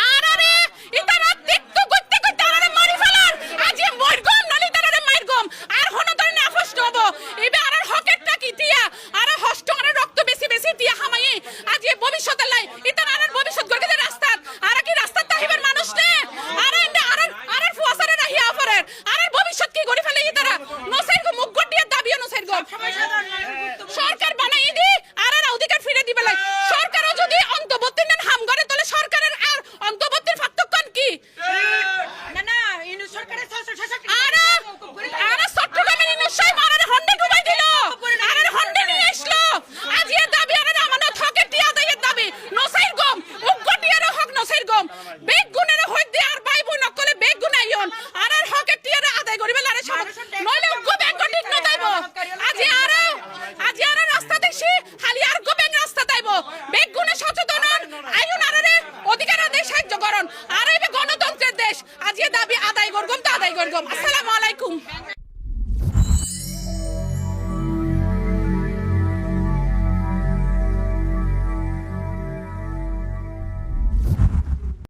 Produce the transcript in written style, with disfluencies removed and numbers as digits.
আর আরে ইতারা দেখতো করতে করতে আরে মারি ফেলার আজি মরগম নলি তারে মারগম আর হন ধরে না ফষ্ট হবো এবে আর হকেটটা কি দিয়া আর হষ্ট আর রক্ত বেশি বেশি দিয়া হামাই আজি ভবিষ্যতে লাই ইতারা আর ভবিষ্যৎ গড়ে রাস্তা আর কি রাস্তা তাহিবার মানুষ নে আর আর ফুয়াসারে রাহিয়া পরে আর ভবিষ্যৎ কি গড়ি ফেলে ইতারা নসের গো মুখ গটিয়া দাবিও নসের গো সরকার বানাই দি আর অধিকার ফিরে দিবে লাই সরকারও যদি অন্তর্বর্তী নেন হাম করে তাহলে সরকারের আর অন্তর্বর্তীর পার্থক্য কি না না ইনু সরকারের আর চট্টগ্রামের ইনুসাই মারার হন্ডে ডুবাই দিল আর হন্ডে নিয়ে আসলো আজ এর দাবি আর আমানত হকের টিয়া দাইয়ের দাবি নসাইর গম উগটিয়ার হক নসাইর গম বেগ গুণের হক দি আর ভাই বোন নকলে বেগ গুনাইয়ন আর হকের টিয়ার আদায় করিবে লারে সব নইলে উগ বেগ ঠিক ন তাইব আজ আর রাস্তা দেখছি খালি আর গো বেগ রাস্তা তাইব বেগ গুণে সচেতন আইন আরে অধিকার আদায় সাহায্য করন আর এই গণতন্ত্রের দেশ আজ এ দাবি আদায় করগম তা আদায় করগম আসসালামু আলাইকুম।